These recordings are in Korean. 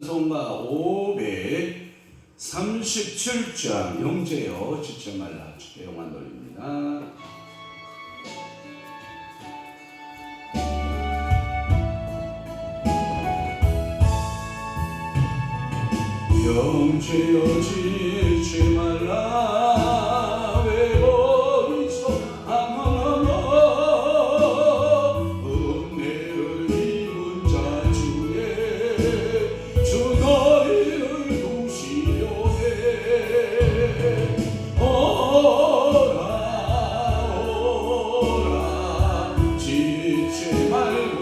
찬송가 537장 영재여 지체 말라 주께 영광 돌립니다. 영재여 지체 말라 왜 거기서 항항하며 은혜를 입은 자 중에 주 너희를 도시려네. 오라 오라 지체 말고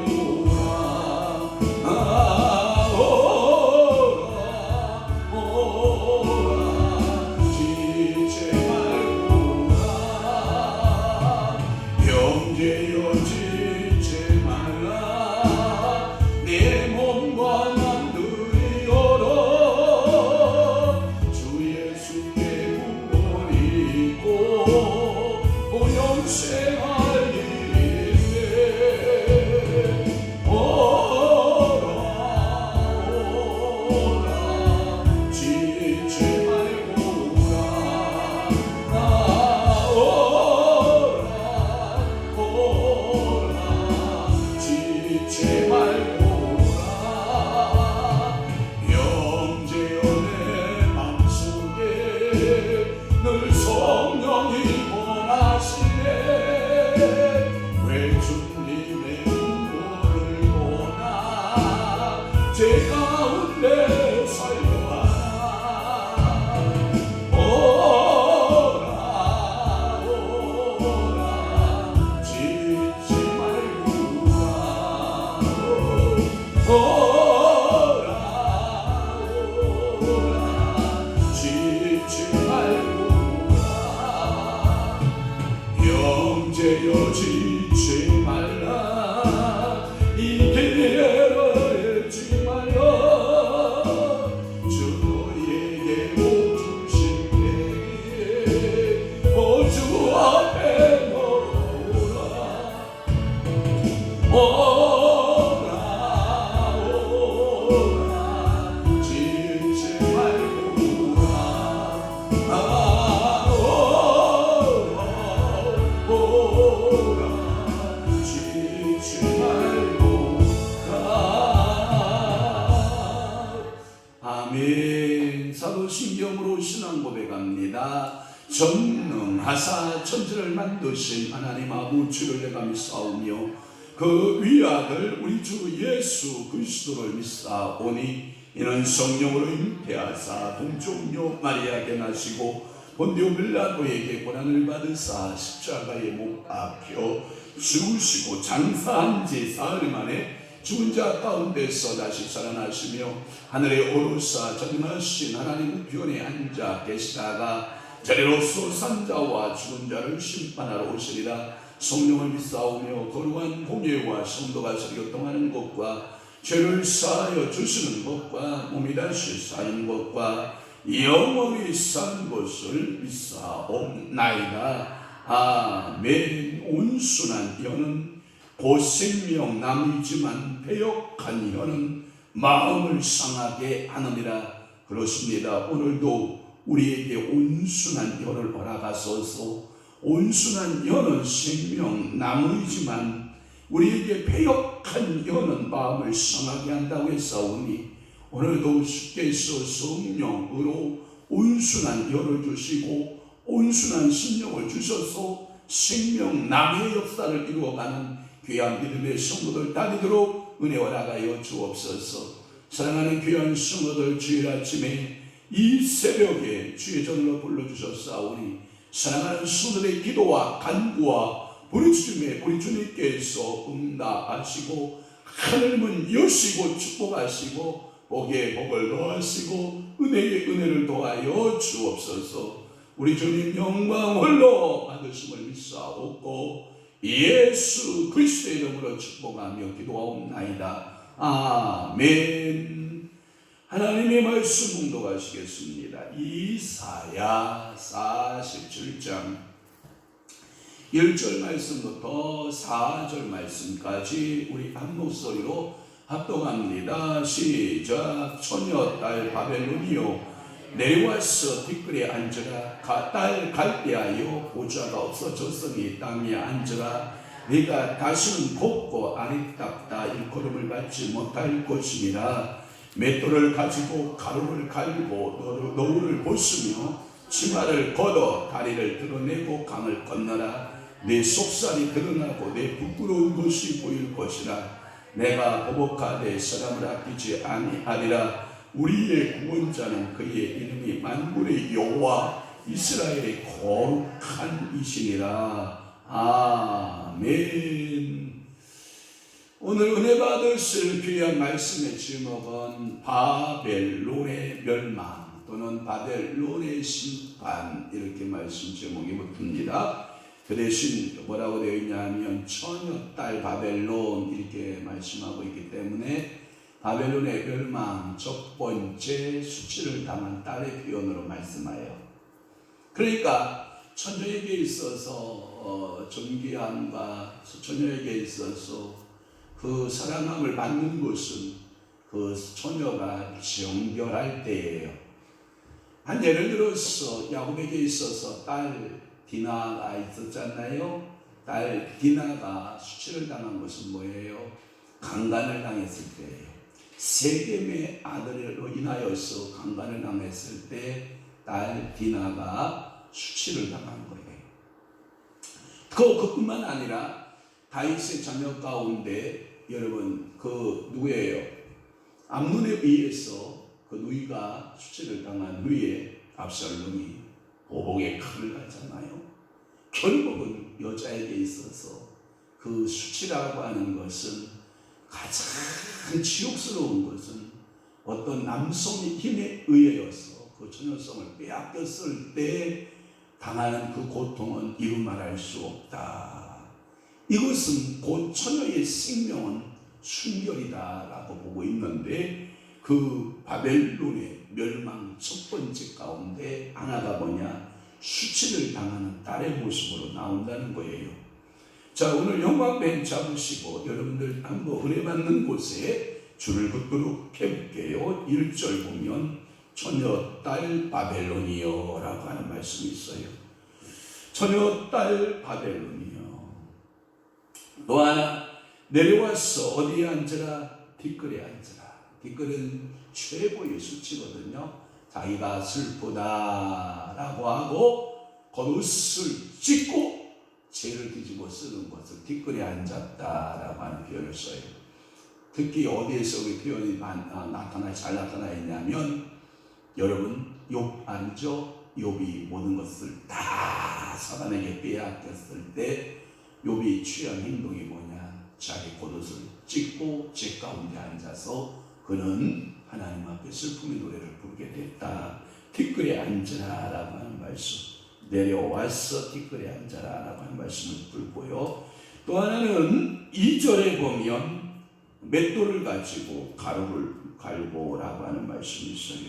제 가운데 살려라. 오라 오라 지지 말고 오라 오라 지지 말고 영재여 지지 말라. 이 길을 아멘. 사도신경으로 신앙 고백합니다. 전능하사 천지를 만드신 하나님 아버지를 내가 믿사오며 그 위아들 우리 주 예수 그리스도를 믿사오니 이는 성령으로 잉태하사 동정녀 마리아에게 나시고 본디오 빌라도에게 고난을 받으사 십자가에 못 박혀 죽으시고 장사한 지 사흘 만에 죽은 자 가운데서 다시 살아나시며 하늘에 오르사 전능하신 하나님 우편에 앉아 계시다가 저리로서 산자와 죽은 자를 심판하러 오시리라. 성령을 믿사오며 거룩한 공예와 성도가 서로 동하는 것과 죄를 사하여 주시는 것과 몸이 다시 사는 것과 영원히 사는 것을 믿사옵나이다. 아멘. 온순한 여는 곧 생명 남이지만 배역한 여는 마음을 상하게 하느니라. 그렇습니다. 오늘도 우리에게 온순한 여를 허락하소서. 온순한 여는 생명 나무이지만 우리에게 배역한 여는 마음을 상하게 한다고 했사오니 오늘도 주께서 성령으로 온순한 여를 주시고 온순한 심령을 주셔서 생명 나무의 역사를 이루어가는 귀한 믿음의 성도들 다 되도록 은혜 허락하여 주옵소서. 사랑하는 귀한 성도들, 주일 아침에 이 새벽에 주의 전으로 불러주셨사오니 사랑하는 성도들의 기도와 간구와 부르짖음에 우리 주님께서 응답하시고 하늘문 여시고 축복하시고 복에 복을 더하시고 은혜에 은혜를 더하여 주옵소서. 우리 주님 영광 홀로 받으심을 믿사옵고 예수 그리스도의 이름으로 축복하며 기도하옵나이다. 아멘. 하나님의 말씀 봉독하시겠습니다. 이사야 47장 1절 말씀부터 4절 말씀까지 우리 한 목소리로 합동합니다. 시작. 처녀 딸 바벨론이요 내려와서 뒷뜰에 앉으라. 딸 갈대하여 보좌가 없어졌으니 땅에 앉으라. 네가 다시는 곱고 아리답다 일컬음을 받지 못할 것이니라. 맷돌을 가지고 가루를 갈고 노루를 벗으며 치마를 걷어 다리를 드러내고 강을 건너라. 내 속살이 드러나고 내 부끄러운 것이 보일 것이라. 내가 보복하되 사람을 아끼지 아니하리라. 우리의 구원자는 그의 이름이 만군의 여호와 이스라엘의 거룩한 이시니라. 아멘. 오늘 은혜 받으실 귀한 말씀의 제목은 바벨론의 멸망 또는 바벨론의 심판, 이렇게 말씀 제목이 붙습니다. 그 대신 뭐라고 되어 있냐면 처녀 딸 바벨론 이렇게 말씀하고 있기 때문에 바벨론의 멸망, 첫 번째 수치를 당한 딸의 표현으로 말씀하여, 그러니까 처녀에게 있어서 존귀함과 처녀에게 있어서 그 사랑함을 받는 것은 그 처녀가 정결할 때예요. 한 예를 들어서 야곱에게 있어서 딸 디나가 있었잖아요. 딸 디나가 수치를 당한 것은 뭐예요? 강간을 당했을 때예요. 세겜의 아들로 인하여서 강간을 당했을 때 딸 디나가 수치를 당한 거예요. 그뿐만 아니라 다윗의 자녀 가운데 여러분 그 누구예요? 암논에 의해서 그 누이가 수치를 당한 후에 압살롬이 보복의 칼을 가잖아요. 결국은 여자에게 있어서 그 수치라고 하는 것은 가장 지옥스러운 것은 어떤 남성의 힘에 의해서 그 처녀성을 빼앗겼을 때 당하는 그 고통은 이루 말할 수 없다. 이것은 곧 처녀의 생명은 순결이다라고 보고 있는데, 그 바벨론의 멸망 첫 번째 가운데 하나가 뭐냐? 수치를 당하는 딸의 모습으로 나온다는 거예요. 자, 오늘 영광펜 잡으시고 여러분들 한번 은혜 받는 곳에 줄을 긋도록 해볼게요. 1절 보면 처녀 딸 바벨론이여 라고 하는 말씀이 있어요. 처녀 딸 바벨론이여. 또 하나, 내려와서 어디에 앉으라? 뒷뜰에 앉으라. 뒷뜰은 최고의 수치거든요. 자기가 슬프다라고 하고 겉옷을 찢고 죄를 뒤집어 쓰는 것을 뒷뜰에 앉았다라고 하는 표현을 써요. 특히 어디에서 그 표현이 잘 나타나 있냐면, 여러분 욥 알죠? 욥이 모든 것을 다 사단에게 빼앗겼을 때 욥이 취한 행동이 뭐냐? 자기 겉옷을 찢고 죄 가운데 앉아서 그는 하나님 앞에 슬픔의 노래를 부르게 됐다. 뒷뜰에 앉으라 라고 하는 말씀, 내려와서 뒷뜰에 앉아라 라고 하는 말씀을 풀고요. 또 하나는 2절에 보면 맷돌을 가지고 가루를 갈고 라고 하는 말씀이 있어요.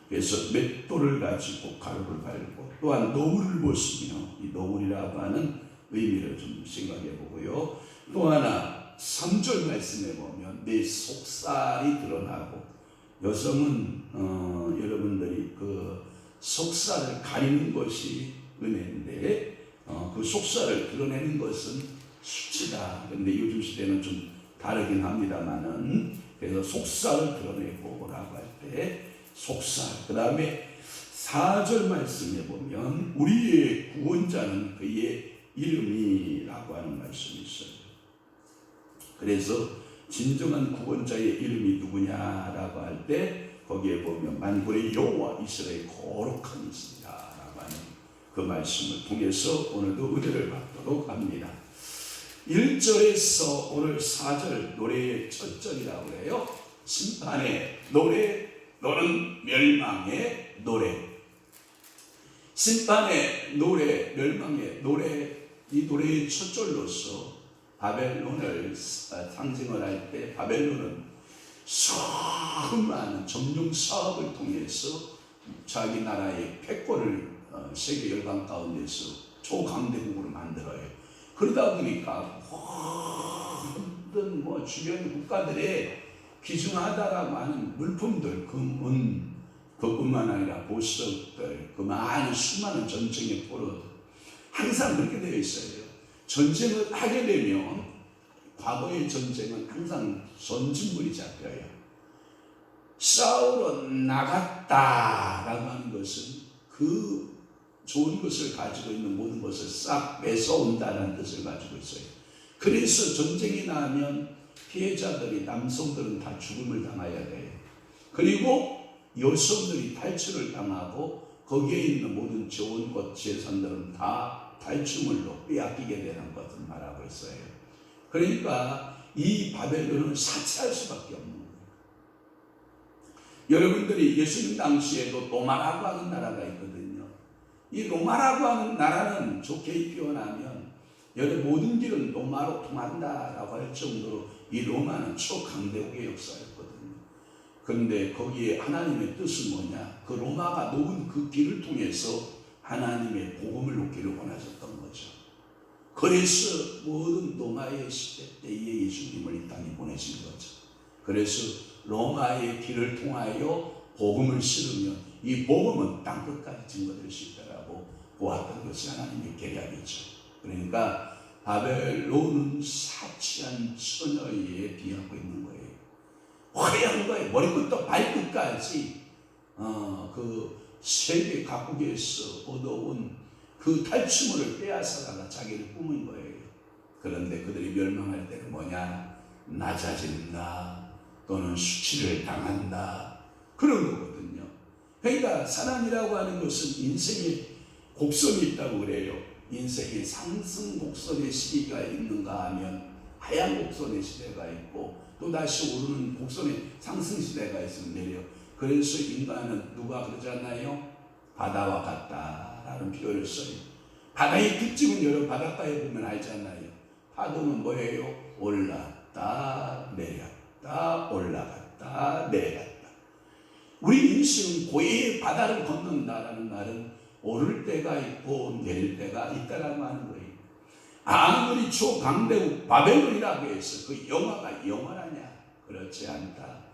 그래서 맷돌을 가지고 가루를 갈고, 또한 노울을 벗으며, 이 노울이라고 하는 의미를 좀 생각해 보고요. 또 하나 3절 말씀에 보면 내 속살이 드러나고, 여성은 여러분들이 그 속살을 가리는 것이 은혜인데 그 속살을 드러내는 것은 수치다. 그런데 요즘 시대는 좀 다르긴 합니다만은, 그래서 속살을 드러내고 라고 할 때 속살, 그 다음에 4절 말씀에 보면 우리의 구원자는 그의 이름이라고 하는 말씀이 있어요. 그래서 진정한 구원자의 이름이 누구냐라고 할 때 거기에 보면 만군의 여호와 이스라엘의 거룩한 이시다라고 하는 그 말씀을 통해서 오늘도 은혜를 받도록 합니다. 1절에서 오늘 4절 노래의 첫 절이라고 해요. 심판의 노래, 너는 멸망의 노래. 심판의 노래, 멸망의 노래, 이 노래의 첫 절로서 바벨론을 상징을 할 때, 바벨론은 수많은 점령 사업을 통해서 자기 나라의 패권을 세계 열강 가운데서 초강대국으로 만들어요. 그러다 보니까 모든 주변 국가들의 귀중하다라고 하는 물품들, 금은, 그뿐만 아니라 보석들, 그 많은 수많은 전쟁의 포로들, 항상 그렇게 되어 있어요. 전쟁을 하게 되면 과거의 전쟁은 항상 전진물이 잡혀요. 싸우러 나갔다라고 하는 것은 그 좋은 것을 가지고 있는 모든 것을 싹 뺏어온다는 뜻을 가지고 있어요. 그래서 전쟁이 나면 피해자들이, 남성들은 다 죽음을 당해야 돼요. 그리고 여성들이 탈출을 당하고 거기에 있는 모든 좋은 것, 재산들은 다 탈취물로 빼앗기게 되는 것을 말하고 있어요. 그러니까 이 바벨론은 사치할 수밖에 없는 거예요. 여러분들이 예수님 당시에도 로마라고 하는 나라가 있거든요. 이 로마라고 하는 나라는 좋게 표현하면 여러 모든 길은 로마로 통한다라고 할 정도로 이 로마는 초강대국의 역사였거든요. 그런데 거기에 하나님의 뜻은 뭐냐? 그 로마가 놓은 그 길을 통해서 하나님의 복음을 놓기를 원하셨던 거죠. 그래서 모든 로마의 시대 때에 예수님을 이 땅에 보내신 거죠. 그래서 로마의 길을 통하여 복음을 실으면 이 복음은 땅끝까지 증거될 수 있다라고 보았던 것이 하나님의 계략이죠. 그러니까 바벨론은 사치한 처녀에 비하고 있는 거예요. 화려한 거예요. 머리부터 발끝까지 그 세계 각국에서 얻어온 그 탈취물을 빼앗아다가 자기를 꾸민 거예요. 그런데 그들이 멸망할 때는 뭐냐? 낮아진다, 또는 수치를 당한다, 그런 거거든요. 그러니까 사람이라고 하는 것은 인생에 곡선이 있다고 그래요. 인생에 상승 곡선의 시기가 있는가 하면 하향 곡선의 시대가 있고 또 다시 오르는 곡선의 상승 시대가 있으면 내려. 그래서 인간은 누가 그러잖아요? 바다와 같다라는 표현을 써요. 바다의 특징은 여러분 바닷가에 보면 알잖아요. 파도는 뭐예요? 올랐다 내렸다 올라갔다 내려갔다. 우리 인생은 고해의 바다를 걷는다라는 말은 오를 때가 있고 내릴 때가 있다라고 하는 거예요. 아무리 초강대국 바벨론이라고 해서 그 영화가 영원하냐? 그렇지 않다.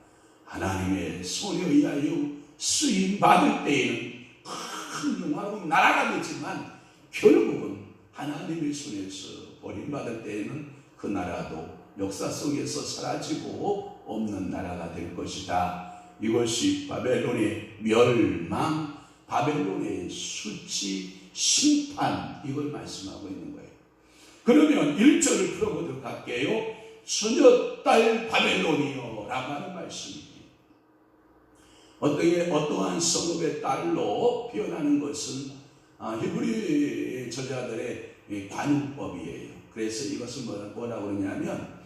하나님의 손에 의하여 쓰임받을 때에는 큰 영화로운 나라가 되지만 결국은 하나님의 손에서 버림받을 때에는 그 나라도 역사 속에서 사라지고 없는 나라가 될 것이다. 이것이 바벨론의 멸망, 바벨론의 수치, 심판, 이걸 말씀하고 있는 거예요. 그러면 1절을 풀어보도록 할게요. 처녀딸 바벨론이요 라고 하는 말씀이에요. 어떠한 성읍의 딸로 표현하는 것은 히브리 저자들의 관용법이에요. 그래서 이것은 뭐라고 그러냐면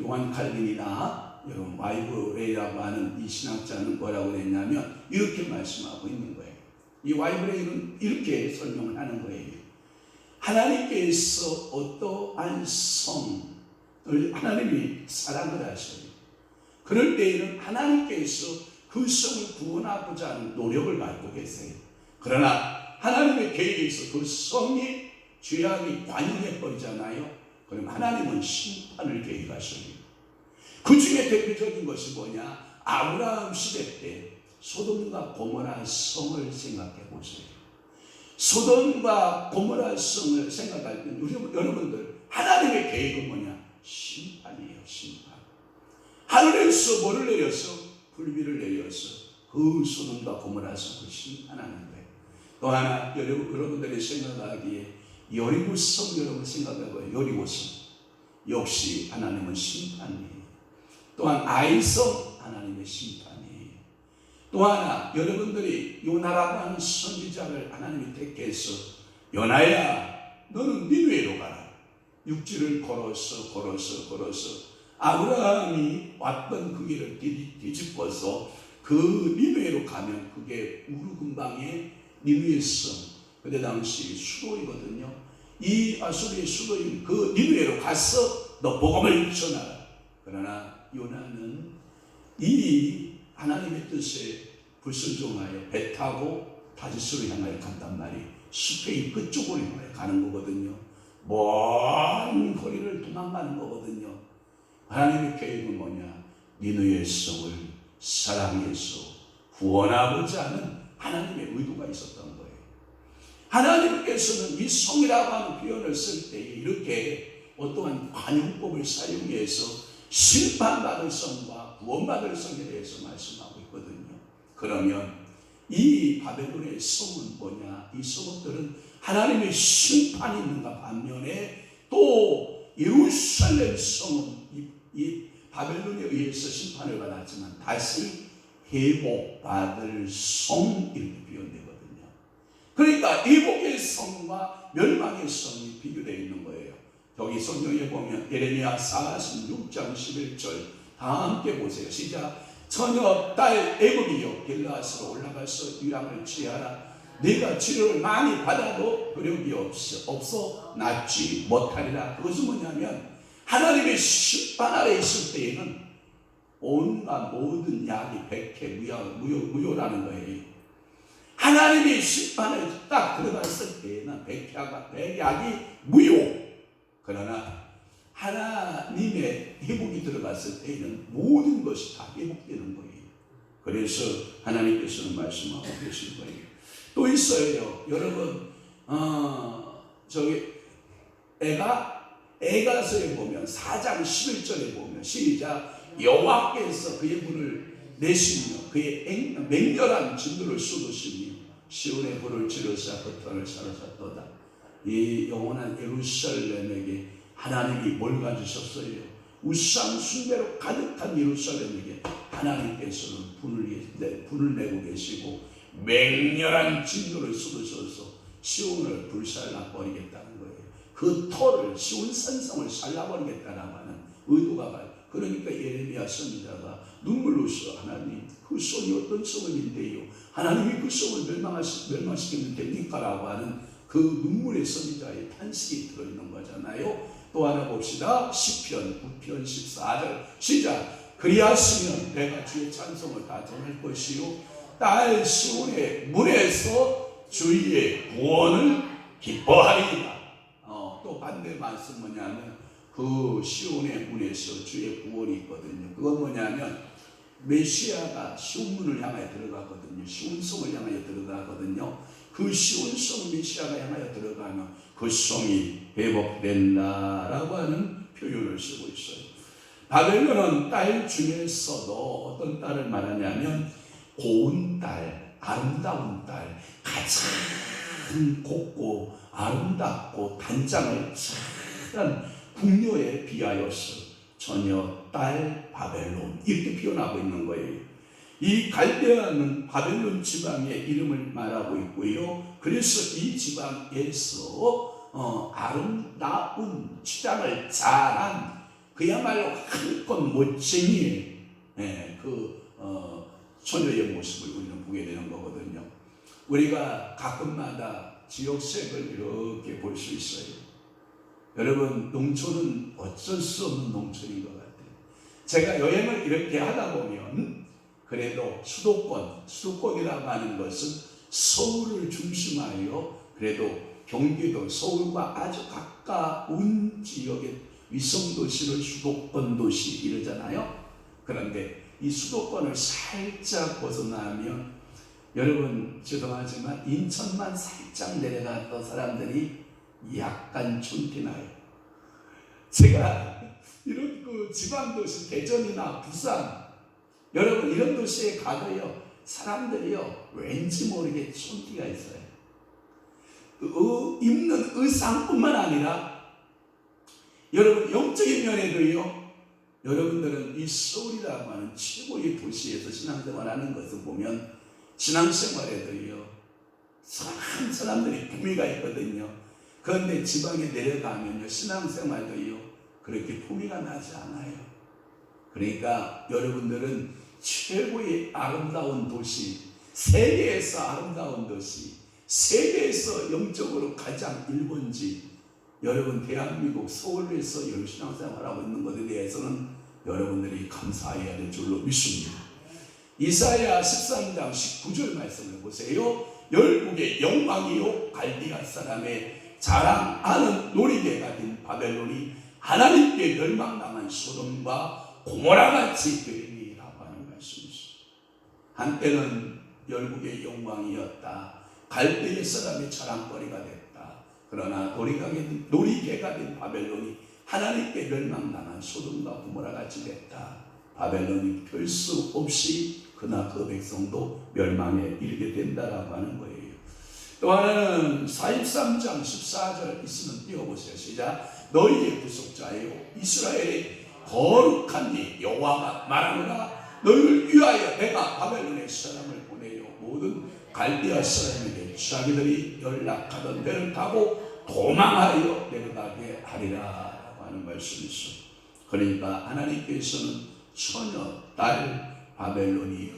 요한 칼빈이나 여러분 와이브레이라고 하는 이 신학자는 뭐라고 그랬냐면 이렇게 말씀하고 있는 거예요. 이 와이브레이는 이렇게 설명을 하는 거예요. 하나님께서 어떠한 성을 하나님이 사랑을 하셔요. 그럴 때에는 하나님께서 그 성을 구원하고자 하는 노력을 갖고 계세요. 그러나 하나님의 계획에서 그 성이 죄악이 관영해버리잖아요. 그럼 하나님은 심판을 계획하셔요. 그 중에 대표적인 것이 뭐냐? 아브라함 시대 때 소돔과 고모라 성을 생각해 보세요. 소돔과 고모라 성을 생각할 때 여러분들 하나님의 계획은 뭐냐? 심판이에요. 심판. 하늘에서 뭐를 내려서? 불비를 내려서 그 소돔과 고모라 성을 심판하는 거예요. 또 하나 여러분들이 생각하기에 여리고성 여러분 생각해봐요. 여리고성 역시 하나님은 심판이에요. 또한 아이성 하나님의 심판이에요. 또 하나 여러분들이 요나라고 하는 선지자를 하나님이 택해서 요나야 너는 니느웨로 가라. 육지를 걸어서 아브라함이 왔던 그 길을 뒤집어서 그 니느웨로 가면 그게 우르근방의 니느웨 성, 그때 당시 수도이거든요. 이 아수르의 수도인 그 니느웨로 가서 너 복음을 전하라. 그러나 요나는 이 하나님의 뜻에 불순종하여 배 타고 다시스로 향하여 간단 말이에요. 숲의 끝쪽으로 향하여 가는 거거든요. 먼 거리를 도망가는 거거든요. 하나님의 계획은 뭐냐? 니느웨의 성을 사랑해서 구원하고자 하는 하나님의 의도가 있었던 거예요. 하나님께서는 이 성이라고 하는 표현을 쓸 때 이렇게 어떠한 관용법을 사용해서 심판받을 성과 구원받을 성에 대해서 말씀하고 있거든요. 그러면 이 바벨론의 성은 뭐냐? 이 성들은 하나님의 심판이 있는가 반면에 또 예루살렘 성은 이 바벨론에 의해서 심판을 받았지만 다시 회복받을 성 이렇게 표현되거든요. 그러니까 회복의 성과 멸망의 성이 비교되어 있는 거예요. 여기 성경에 보면 예레미야 46장 11절 다 함께 보세요. 시작. 처녀 딸 애굽이여 길라앗으로 올라가서 유향을 취하라. 네가 치료를 많이 받아도 효력이 없어 낫지 못하리라. 그것은 뭐냐면 하나님의 심판 아래 있을 때에는 온갖 모든 약이 백해 무효라는 거예요. 하나님의 심판에 딱 들어갔을 때에는 백약이 무효. 그러나 하나님의 회복이 들어갔을 때에는 모든 것이 다 회복되는 거예요. 그래서 하나님께서는 말씀하고 계신 거예요. 또 있어요. 여러분 저기 에가서에 보면 4장 11절에 보면 시작. 여호와께서 그의 불을 내시며 그의 맹렬한 진노를 쏟으시며 시온의 불을 지르사 그 터를 사로잡도다. 이 영원한 예루살렘에게 하나님이 뭘 가지셨어요? 우상 숭배로 가득한 예루살렘에게 하나님께서는 분을 내고 계시고 맹렬한 진노를 쏟으셔서 시온을 불살라 버리겠다는 거예요. 그 터를 시온 산성을 살라버리겠다라고 하는 의도가 봐요. 그러니까 예레미야 선지자가 눈물로써 하나님 그 성이 어떤 성인데요? 하나님이 그 성을 멸망시키면 됩니까? 라고 하는 그 눈물의 선지자의 탄식이 들어있는 거잖아요. 또 하나 봅시다. 시편 9편 14절 시작. 그리하시면 내가 주의 찬송을 다 전할 것이요 딸 시온의 문에서 주의 구원을 기뻐하리이다. 또 반대 말씀 뭐냐면 그 시온의 문에서 주의 구원이 있거든요. 그건 뭐냐면 메시아가 시온문을 향하여 들어가거든요. 시온성을 향하여 들어가거든요. 그 시온성 메시아가 향하여 들어가면 그 성이 회복된다라고 하는 표현을 쓰고 있어요. 바벨론은 딸 중에서도 어떤 딸을 말하냐면 고운 딸, 아름다운 딸, 가장 곱고 아름답고 단장을 잘한 궁녀에 비하여서 처녀 딸 바벨론 이렇게 표현하고 있는 거예요. 이 갈대아는 바벨론 지방의 이름을 말하고 있고요. 그래서 이 지방에서 아름다운 치장을 잘한 그야말로 한껏 멋쟁이의 처녀의 모습을 우리는 보게 되는 거거든요. 우리가 가끔마다 지역색을 이렇게 볼 수 있어요. 여러분, 농촌은 어쩔 수 없는 농촌인 것 같아요. 제가 여행을 이렇게 하다 보면 그래도 수도권이라고 하는 것은 서울을 중심하여 그래도 경기도 서울과 아주 가까운 지역의 위성도시를 수도권 도시 이러잖아요. 그런데 이 수도권을 살짝 벗어나면 여러분 죄송하지만 인천만 살짝 내려갔던 사람들이 약간 촌티나요. 제가 이런 그 지방도시 대전이나 부산 여러분 이런 도시에 가도요 사람들이요 왠지 모르게 촌티가 있어요. 입는 의상뿐만 아니라 여러분 영적인 면에도요 여러분들은 이 서울이라고 하는 최고의 도시에서 신앙생활하는 것을 보면 신앙생활에도요 참 사람들이 품위가 있거든요. 그런데 지방에 내려가면요 신앙생활도요 그렇게 품위가 나지 않아요. 그러니까 여러분들은 최고의 아름다운 도시, 세계에서 아름다운 도시, 세계에서 영적으로 가장 일본지 여러분 대한민국 서울에서 신앙생활하고 있는 것에 대해서는 여러분들이 감사해야 될 줄로 믿습니다. 이사야 13장 19절 말씀을 보세요. 열국의 영광이요 갈대아 사람의 자랑하는 놀이개가 된 바벨론이 하나님께 멸망당한 당한 소돔과 고모라같이 되리라고 하는 말씀이죠. 한때는 열국의 영광이었다. 갈대의 사람의 자랑거리가 됐다. 그러나 놀이개가 된 바벨론이 하나님께 멸망당한 소돔과 고모라같이 됐다. 바벨론이 별 수 없이 그나 그 백성도 멸망에 이르게 된다라고 하는 거예요. 또 하나는 43장 14절 있으면 띄워보세요. 시작. 너희의 구속자여 이스라엘의 거룩한 이 여호와가 말하노라. 너희를 위하여 내가 바벨론의 사람을 보내요. 모든 갈대아 사람에게 자기들이 연락하던 배를 타고 도망하여 내려가게 하리라 라고 하는 말씀이죠. 그러니까 하나님께서는 처녀 딸 바벨론이요,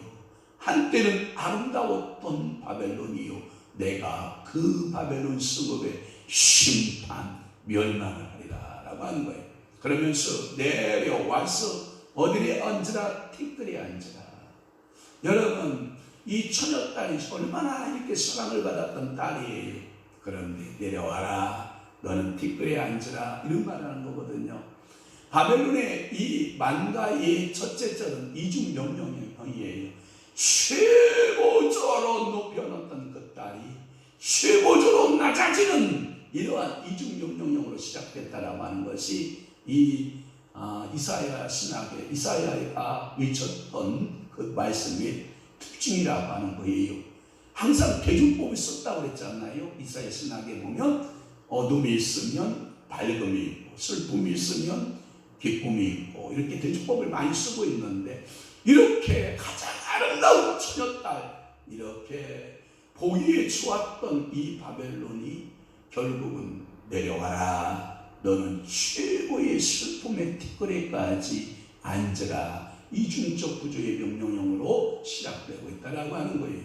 한때는 아름다웠던 바벨론이요, 내가 그 바벨론 성읍의 심판 멸망을 하리라 라고 하는 거예요. 그러면서 내려와서 어디에 앉으라? 티끌에 앉으라. 여러분, 이 처녀딸이 얼마나 이렇게 사랑을 받았던 딸이에요. 그런데 내려와라, 너는 티끌에 앉으라, 이런 말하는 거거든요. 바벨론의 이 만가의 첫째 절은 이중명령이에요. 최고조로 높여놓던 그 딸이 최고조로 낮아지는 이러한 이중명령으로 시작됐다라고 하는 것이 이 이사야 신학에 이사야가 외쳤던 그 말씀의 특징이라고 하는 거예요. 항상 대중법을 썼다고 그랬잖아요. 이사야 신학에 보면 어둠이 있으면 밝음이 있고 슬픔이 있으면 기쁨이 있고 이렇게 대중법을 많이 쓰고 있는데, 이렇게 가장 아름다운 처녀딸, 이렇게 보기에 좋았던 이 바벨론이 결국은 내려와라, 너는 최고의 슬픔의 티끌에까지 앉으라, 이중적 구조의 명령형으로 시작되고 있다라고 하는 거예요.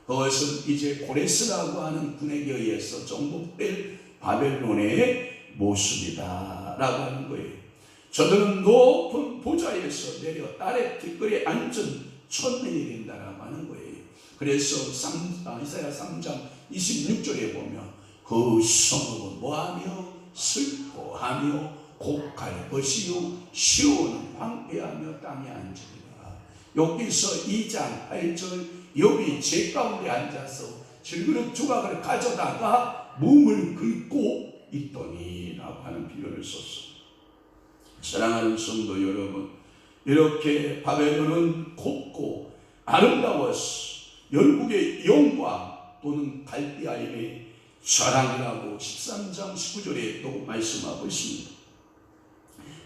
그것은 이제 고레스라고 하는 군에게 의해서 정복될 바벨론의 모습이다라고 하는 거예요. 저들은 높은 보좌에서 내려 딸의 티끌에 앉은 천민이 된다라고 하는 거예요. 그래서 이사야 3장 26절에 보면 그 성읍은 뭐하며 슬퍼하며 곡할 것이요 시온은 황폐하며 땅에 앉으리라. 여기서 2장 8절 여비 제 가운데 앉아서 질그릇 조각을 가져다가 몸을 긁고 있더니 라고 하는 비유를 썼습니다. 사랑하는 성도 여러분, 이렇게 바벨론은 곱고 아름다워서 열국의 영광 또는 갈대아인의 자랑이라고 13장 19절에 또 말씀하고 있습니다.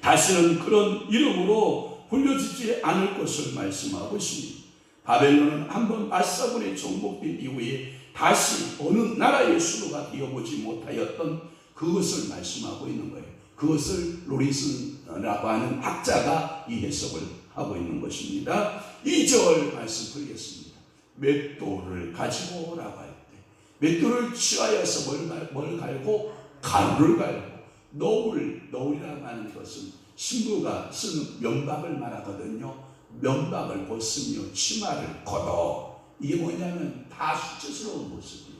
다시는 그런 이름으로 불려지지 않을 것을 말씀하고 있습니다. 바벨론은 한번 바사군에 정복된 이후에 다시 어느 나라의 수도가 되어보지 못하였던 그것을 말씀하고 있는 거예요. 그것을 로리슨라고 하는 학자가 이 해석을 하고 있는 것입니다. 2절 말씀 드리겠습니다. 맷돌을 가지고 오라고 할 때, 맷돌을 취하여서 뭘 갈고? 가루를 갈고. 너울이라고 하는 것은 신부가 쓰는 면박을 말하거든요. 면박을 벗으며 치마를 걷어. 이게 뭐냐면 다 수치스러운 모습이에요.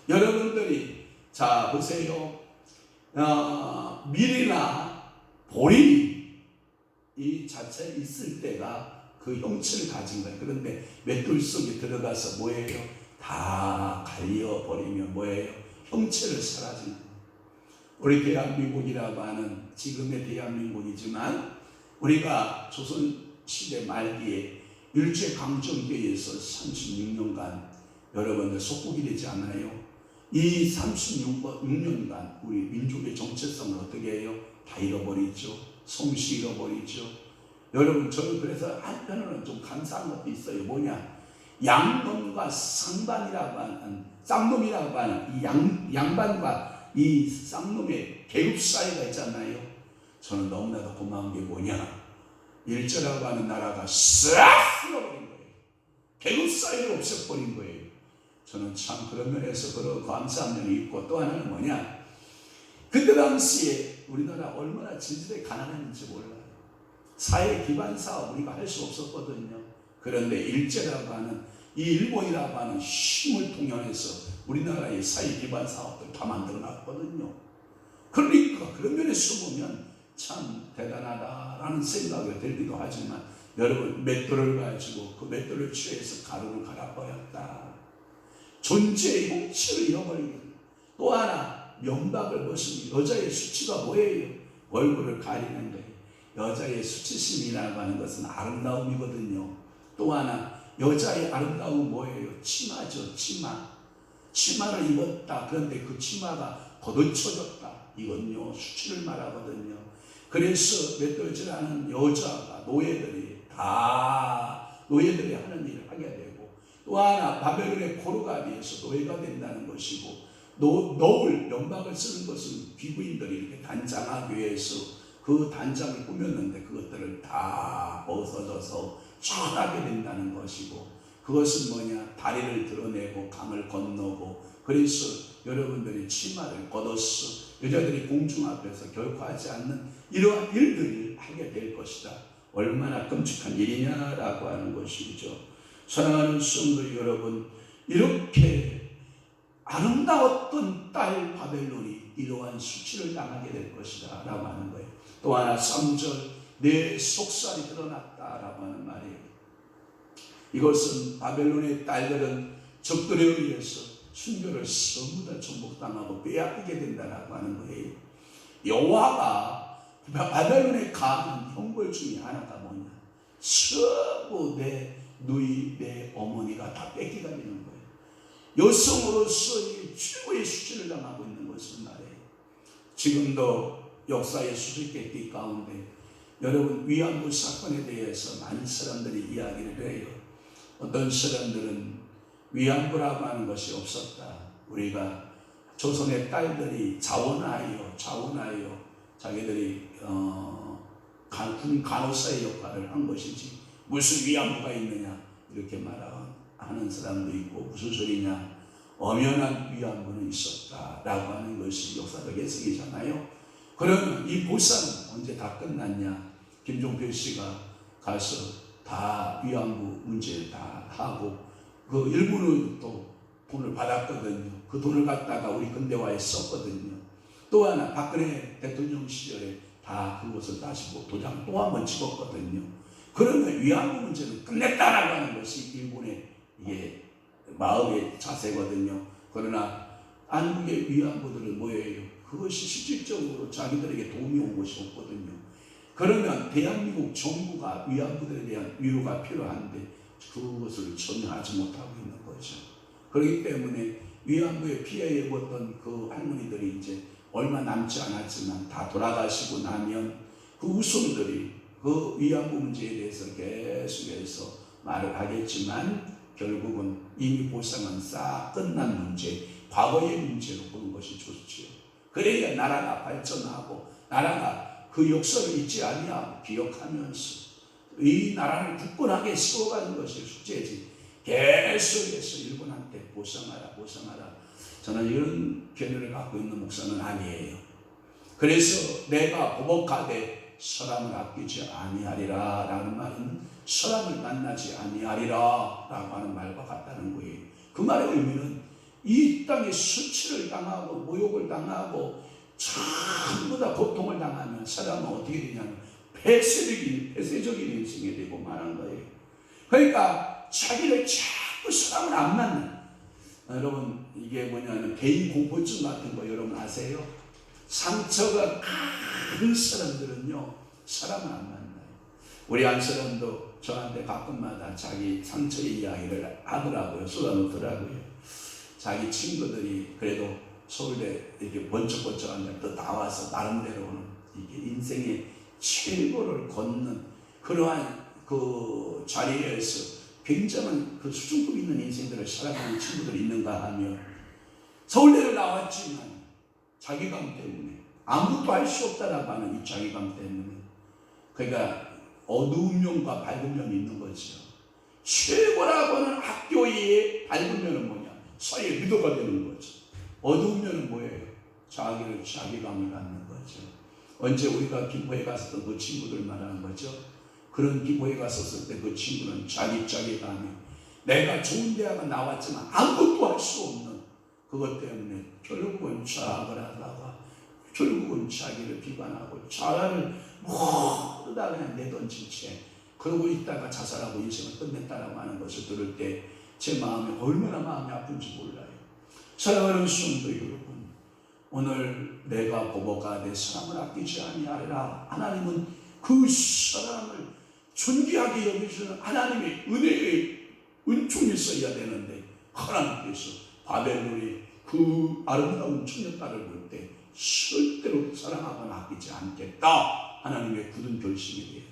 여러분들이 자 보세요. 밀이나 보리 이 자체에 있을 때가 그 형체를 가진 거예요. 그런데 맷돌 속에 들어가서 뭐예요? 다 갈려버리면 뭐예요? 형체를 사라지는 거예요. 우리 대한민국이라고 하는 지금의 대한민국이지만 우리가 조선시대 말기에 일제강점기에서 36년간 여러분들 속국이 되지 않아요? 이 36년간 우리 민족의 정체성을 어떻게 해요? 다 잃어버리죠. 성씨 잃어버리죠. 여러분, 저는 그래서 한편으로는 좀 감사한 것도 있어요. 뭐냐? 양놈과 쌍놈이라고 하는 이 양반과 이 쌍놈의 계급 사이가 있잖아요. 저는 너무나도 고마운 게 뭐냐? 일제라고 하는 나라가 싹 쓸어버린 거예요. 계급 사이를 없애버린 거예요. 저는 참 그런 면에서 그런 감사한 면이 있고, 또 하나는 뭐냐? 그때 당시에 우리나라 얼마나 진실에 가난했는지 몰라요. 사회 기반 사업 우리가 할 수 없었거든요. 그런데 일제라고 하는 이 일본이라고 하는 힘을 통해서 우리나라의 사회 기반 사업들 다 만들어 놨거든요. 그러니까 그런 면에서 보면 참 대단하다라는 생각이 들기도 하지만 여러분 맷돌을 가지고 그 맷돌을 취해서 가루를 갈아버렸다. 존재의 형체를 잃어버리는 또 하나 명박을 벗은 여자의 수치가 뭐예요? 얼굴을 가리는 거예요. 여자의 수치심이라고 하는 것은 아름다움이거든요. 또 하나 여자의 아름다움은 뭐예요? 치마죠. 치마를 입었다. 그런데 그 치마가 걷어쳐졌다. 이건요 수치를 말하거든요. 그래서 맷돌질하는 여자가 노예들이 하는 일을 하게 되고 또 하나 바벨론의 고르가비에서 노예가 된다는 것이고 너울 명박을 쓰는 것은 귀부인들이 이렇게 단장하기 위해서 그 단장을 꾸몄는데 그것들을 다 벗어져서 쫙하게 된다는 것이고 그것은 뭐냐 다리를 드러내고 강을 건너고 그래서 여러분들이 치마를 걷어서 여자들이 공중 앞에서 결코 하지 않는 이러한 일들을 하게 될 것이다. 얼마나 끔찍한 일이냐라고 하는 것이죠. 사랑하는 성도 여러분, 이렇게 아름다웠던 딸 바벨론이 이러한 수치를 당하게 될 것이다 라고 하는 거예요. 또 하나 3절 내 속살이 드러났다 라고 하는 말이에요. 이것은 바벨론의 딸들은 적들에 의해서 순교를 전부 다 정복당하고 빼앗기게 된다라고 하는 거예요. 여호와가 바벨론에 가한 형벌 중에 하나가 뭐냐? 전부 내 누이, 내 어머니가 다 뺏기가 되는 거예요. 여성으로서의 최고의 수치를 당하고 있는 것을 말해요. 지금도 역사의 수수께끼 가운데 여러분 위안부 사건에 대해서 많은 사람들이 이야기를 해요. 어떤 사람들은 위안부라고 하는 것이 없었다. 우리가 조선의 딸들이 자원하여 자기들이 군 간호사의 역할을 한 것이지 무슨 위안부가 있느냐 이렇게 말하는 사람도 있고 무슨 소리냐 엄연한 위안부는 있었다라고 하는 것이 역사적 해석이잖아요. 그러면 이 보상은 언제 다 끝났냐? 김종필 씨가 가서 다 위안부 문제를 다 하고 그 일부는 또 돈을 받았거든요. 그 돈을 갖다가 우리 근대화에 썼거든요. 또 하나 박근혜 대통령 시절에 다 그것을 다시 도장 또 한 번 찍었거든요. 그러면 위안부 문제는 끝냈다라고 하는 것이 일본의 이게 마음의 자세거든요. 그러나 한국의 위안부들은 뭐예요? 그것이 실질적으로 자기들에게 도움이 온 것이 없거든요. 그러면 대한민국 정부가 위안부들에 대한 위로가 필요한데 그것을 전혀 하지 못하고 있는 거죠. 그렇기 때문에 위안부에 피해 입었던 그 할머니들이 이제 얼마 남지 않았지만 다 돌아가시고 나면 그 후손들이 그 위안부 문제에 대해서 계속해서 말을 하겠지만 결국은 이미 보상은 싹 끝난 문제, 과거의 문제로 보는 것이 좋지요. 그래야 나라가 발전하고 나라가 그 역사를 잊지 아니하고 기억하면서 이 나라를 굳건하게 세워가는 것이 숙제지. 계속해서 일본한테 보상하라. 저는 이런 견해를 갖고 있는 목사는 아니에요. 그래서 내가 보복하되 사람을 아끼지 아니하리라 라는 말은 사람을 만나지 아니하리라 라고 하는 말과 같다는 거예요. 그 말의 의미는 이 땅에 수치를 당하고 모욕을 당하고 전부 다 고통을 당하면 사람은 어떻게 되냐면 폐쇄적인 인생이 되고 말한 거예요. 그러니까 자기를 자꾸 사람을 안 만나. 여러분 이게 뭐냐면 개인 공포증 같은 거 여러분 아세요? 상처가 큰 사람들은요 사람을 안 만나요. 우리 한 사람도 저한테 가끔마다 자기 상처의 이야기를 하더라고요. 쏟아놓더라고요. 자기 친구들이 그래도 서울대 이렇게 번쩍번쩍한 데 또 나와서 나름대로는 이게 인생의 최고를 걷는 그러한 그 자리에서 굉장한 그 수준급 있는 인생들을 살아가는 친구들이 있는가 하면 서울대를 나왔지만 자기감 때문에 아무것도 할 수 없다라고 하는 이 자기감 때문에 그러니까 어두운 면과 밝은 면이 있는 거죠. 최고라고 하는 학교의 밝은 면은 뭐냐? 사회의 리더가 되는 거죠. 어두운 면은 뭐예요? 자기감을 갖는 거죠. 언제 우리가 김포에 갔었던 그 친구들 말하는 거죠. 그런 김포에 갔었을 때 그 친구는 자기감이 내가 좋은 대학은 나왔지만 아무것도 할 수 없는 그것 때문에 결국은 자학을 하다가 결국은 자기를 비관하고 자아를 모두 다 그냥 내던진 채 그러고 있다가 자살하고 인생을 끝냈다라고 하는 것을 들을 때 제 마음이 얼마나 마음이 아픈지 몰라요. 사랑하는 성도 여러분, 오늘 내가 보고가 내 사람을 아끼지 아니하리라. 하나님은 그 사람을 존귀하게 여기시는 하나님의 은혜의 은총이 있어야 되는데 하나님께서 바벨론의 그 아름다운 처녀딸을 볼 때 절대로 사랑하거나 아끼지 않겠다. 하나님의 굳은 결심이 돼요.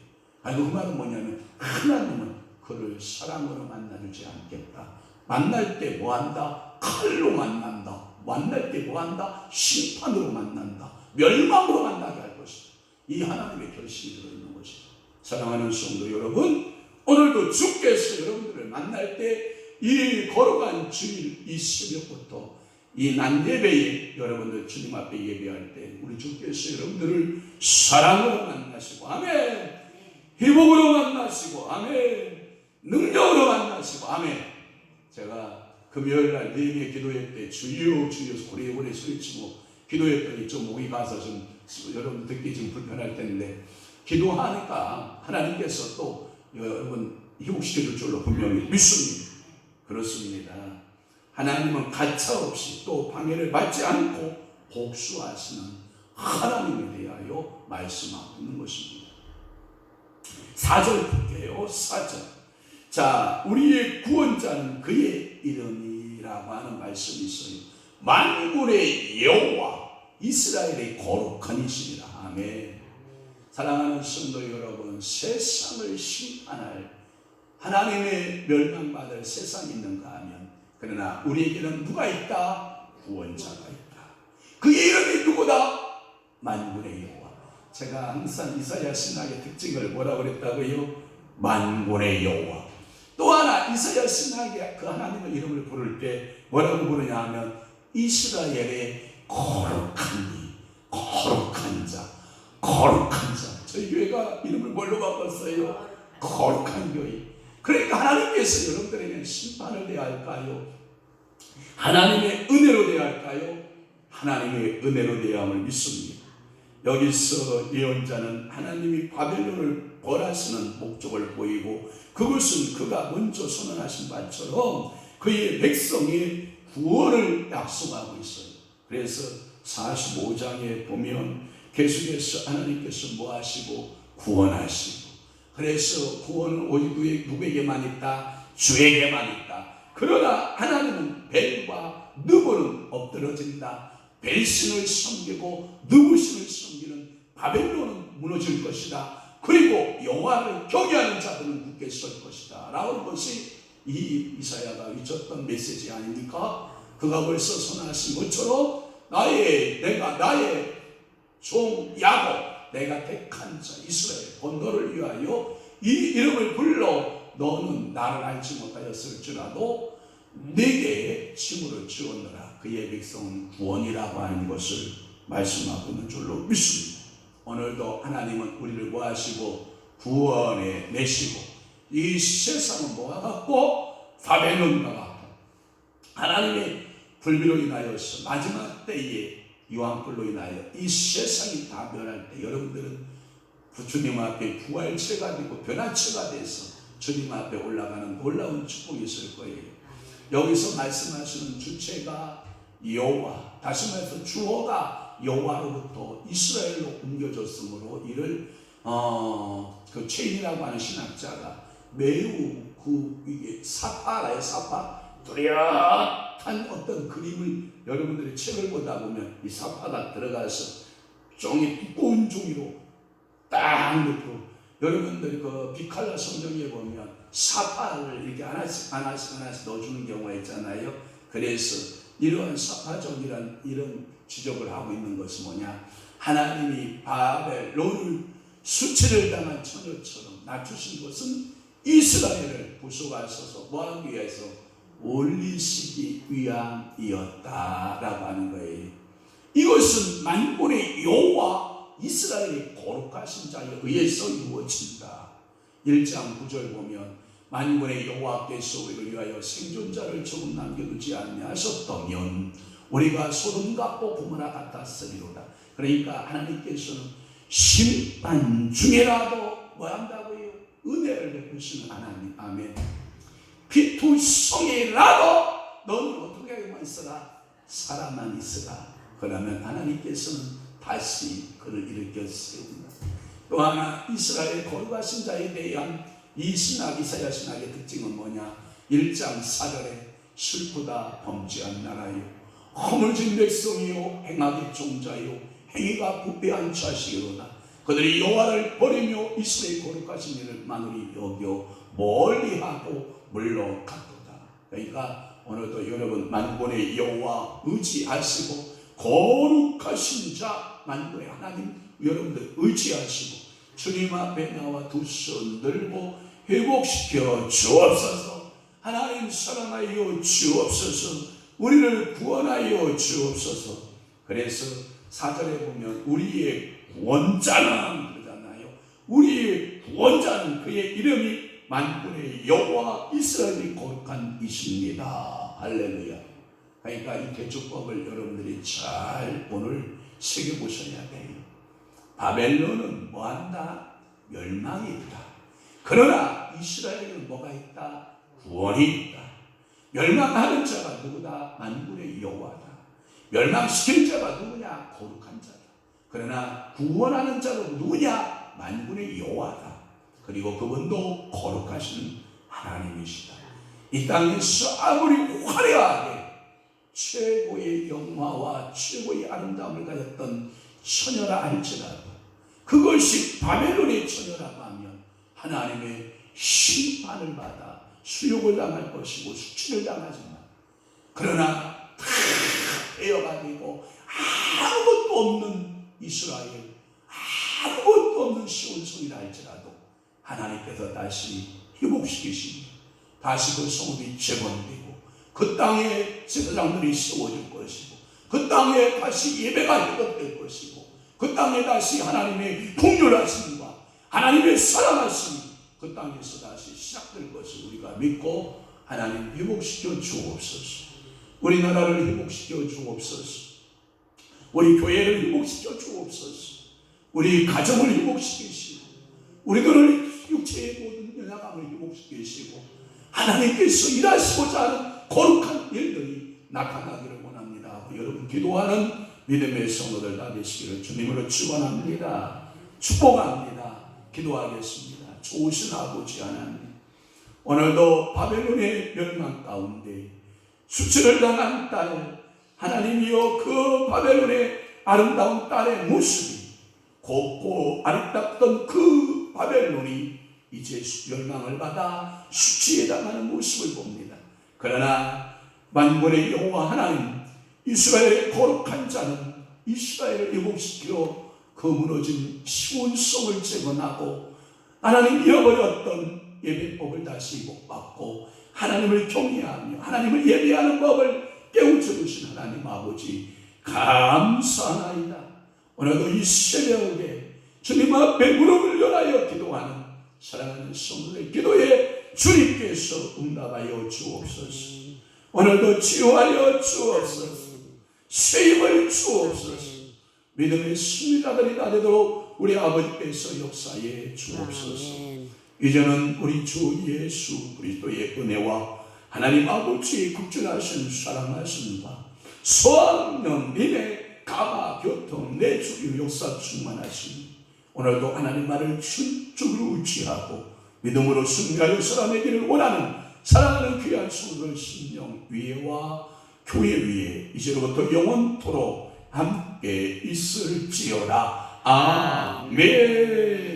아니 그 말은 뭐냐면 하나님은 그를 사랑으로 만나주지 않겠다. 만날 때 뭐한다? 칼로 만난다. 만날 때 뭐한다? 심판으로 만난다. 멸망으로 만나게 할 것이다. 이 하나님의 결심이 들어있는 것이다. 사랑하는 성도 여러분, 오늘도 주께서 여러분들을 만날 때 이 걸어간 주일 이 새벽부터 이 낮 예배에 여러분들 주님 앞에 예배할 때 우리 주께서 여러분들을 사랑으로 만나시고 아멘, 회복으로 만나시고 아멘, 능력으로 만나시고 아멘. 제가 금요일날 예배 기도회 때 주여 주여 오래오래 소리치고 기도했더니 좀 목이 가서 좀 여러분 듣기 좀 불편할 텐데 기도하니까 하나님께서 또 여러분 회복시켜줄 줄로 분명히 믿습니다. 그렇습니다. 하나님은 가차없이 또 방해를 받지 않고 복수하시는 하나님에 대하여 말씀하고 있는 것입니다. 4절 볼게요. 4절. 자, 우리의 구원자는 그의 이름이라고 하는 말씀이 있어요. 만군의 여호와 이스라엘의 거룩한 이시니라. 아멘. 사랑하는 성도 여러분, 세상을 심판할 하나님의 멸망받을 세상이 있는가 하면 그러나 우리에게는 누가 있다? 구원자가 있다. 그의 이름이 누구다? 만군의 여호와. 제가 항상 이사야 신학의 특징을 뭐라고 그랬다고요? 만군의 여호와. 또 하나 이사야 신학의 그 하나님의 이름을 부를 때 뭐라고 부르냐 하면 이스라엘의 거룩한 이, 거룩한 자, 거룩한 자. 저희 교회가 이름을 뭘로 바꿨어요? 거룩한 교회. 그러니까 하나님께서 여러분들에게 심판을 대할까요? 하나님의 은혜로 대할까요? 하나님의 은혜로 대함을 믿습니다. 여기서 예언자는 하나님이 바벨론을 벌하시는 목적을 보이고 그것은 그가 먼저 선언하신 바처럼 그의 백성의 구원을 약속하고 있어요. 그래서 45장에 보면 계속해서 하나님께서 뭐 하시고 구원하시고, 그래서 구원은 오직 누구에게만 있다? 주에게만 있다. 그러나 하나님은 벨과 느보는 엎드러진다. 벨신을 섬기고 느보신을 섬기는 바벨론은 무너질 것이다. 그리고 여호와를 경외하는 자들은 굳게 설 것이다 라는 것이 이 이사야가 외쳤던 메시지 아닙니까? 그가 벌써 선언하신 것처럼 내가 나의 종 야곱, 내가 택한 자 이스라엘 너를 위하여 이 이름을 불러 너는 나를 알지 못하였을지라도 내게 칭호를 지었노라. 그의 백성은 구원이라고 하는 것을 말씀하고 있는 줄로 믿습니다. 오늘도 하나님은 우리를 구하시고 구원해 내시고 이 세상은 뭐가 같고 바벨론과 같고 하나님의 불비로 인하여서 마지막 때에 유황불로 인하여 이 세상이 다 변할 때 여러분들은 주님 앞에 부활체가 되고 변화체가 돼서 주님 앞에 올라가는 놀라운 축복이 있을 거예요. 여기서 말씀하시는 주체가 여호와, 다시 말해서 주어가 여호와로부터 이스라엘로 옮겨졌으므로 이를 그 체인이라고 하는 신학자가 매우 이게 사파라의 사파 뚜렷한 어떤 그림을 여러분들이 책을 보다 보면 이 사파가 들어가서 종이 두꺼운 종이로 딱 넣고 여러분들이 그 비칼라 성경에 보면 사파를 이렇게 하나씩 넣어주는 경우가 있잖아요. 그래서 이러한 사파종이란 이런 지적을 하고 있는 것은 뭐냐? 하나님이 바벨론을 수치를 당한 처녀처럼 낮추신 것은 이스라엘을 부수하셔서 뭐하기 위해서 올리시기 위함이었다라고 하는 거예요. 이것은 만군의 여호와 이스라엘의 거룩하신 자에 의해서 이루어진다. 1장 9절 보면 만군의 여호와께서 우리를 위하여 생존자를 조금 남겨두지 아니하셨다면 우리가 소돔과 고모라 같았으리로다. 그러니까 하나님께서는 심판 중에라도 뭐 한다고요? 은혜를 베푸시는 하나님. 아멘. 피투성이라도 너는 어떻게 하고만 있어라? 살아만 있어라. 그러면 하나님께서는 다시 그를 일으켜 세웁니다. 또 하나 이스라엘 거룩하신 자에 대한 이 신학 이사야 신학의 특징은 뭐냐? 1장 4절에 슬프다 범죄한 나라요 허물진 백성이요 행악의 종자요 행위가 부패한 자식이로다. 그들이 여호와를 버리며 이스라엘 거룩하신 이를 만홀히 여겨 멀리하고 물러갔도다. 그러니까 오늘도 여러분 만군의 여호와 의지하시고 거룩하신 자 만군의 하나님 여러분들 의지하시고 주님 앞에 나와 두 손 들고 회복시켜 주옵소서. 하나님 사랑하여 주옵소서. 우리를 구원하여 주옵소서. 그래서 4절에 보면 우리의 구원자는 그러잖아요. 우리의 구원자는 그의 이름이 만군의 여호와 이스라엘이 거룩한 이십니다. 할렐루야. 그러니까 이 개축법을 여러분들이 잘 오늘 새겨보셔야 돼요. 바벨론은 뭐한다? 멸망이 있다. 그러나 이스라엘은 뭐가 있다? 구원이 있다. 멸망하는 자가 누구다? 만군의 여호와다. 멸망시킬 자가 누구냐? 거룩한 자다. 그러나 구원하는 자가 누구냐? 만군의 여호와다. 그리고 그분도 거룩하신 하나님이시다. 이 땅에서 아무리 화려하게 최고의 영화와 최고의 아름다움을 가졌던 처녀라 할지라도 그것이 바벨론의 처녀라고 하면 하나님의 심판을 받아 수욕을 당할 것이고 수치를 당하지만 그러나 다 베어가지고 아무것도 없는 이스라엘, 아무것도 없는 시온성이라 할지라도 하나님께서 다시 회복시키시니 다시 그 성읍이 재건되고 그 땅에 제사장들이 세워질 것이고 그 땅에 다시 예배가 회복될 것이고 그 땅에 다시 하나님의 긍휼하심과 하나님의 사랑하심이 그 땅에서 다시 시작될 것을 우리가 믿고 하나님 회복시켜 주옵소서. 우리나라를 회복시켜 주옵소서. 우리 교회를 회복시켜 주옵소서. 우리 가정을 회복시키시고 우리들을 육체의 모든 연약함을 회복시키시고 하나님께서 일하시고자 하는 거룩한 일들이 나타나기를 원합니다. 여러분 기도하는 믿음의 성도들 다 되시기를 주님으로 축원합니다. 축복합니다. 기도하겠습니다. 좋으신 아버지 하나님, 오늘도 바벨론의 멸망 가운데 수치를 당한 딸 하나님이여, 그 바벨론의 아름다운 딸의 모습이 곱고 아름답던 그 바벨론이 이제 멸망을 받아 수치에 당하는 모습을 봅니다. 그러나 만군의 여호와 하나님, 이스라엘의 거룩한 자는 이스라엘을 회복시키러 그 무너진 시온성을 재건하고 하나님 잃어버렸던 예배법을 다시 복받고 하나님을 경외하며 하나님을 예배하는 법을 깨우쳐 주신 하나님 아버지 감사하나이다. 오늘도 이 새벽에 주님 앞에 무릎을 열하여 기도하는 사랑하는 성도의 기도에 주님께서 응답하여 주옵소서. 오늘도 치유하여 주옵소서. 세임을 주옵소서. 믿음의 승리자들이 다 되도록 우리 아버지께서 역사에 주옵소서. 이제는 우리 주 예수 그리스도의 은혜와 하나님 아버지의 극진하신 사랑하심과 성령님의 감화 교통 내주 역사 충만하시니 오늘도 하나님 말을 순적으로 의지하고 믿음으로 승리하여 살아내기를 원하는 사랑하는 귀한 성도들 심령 위에와 교회 위에 이제로부터 영원토록 함께 있을지어다. 아멘.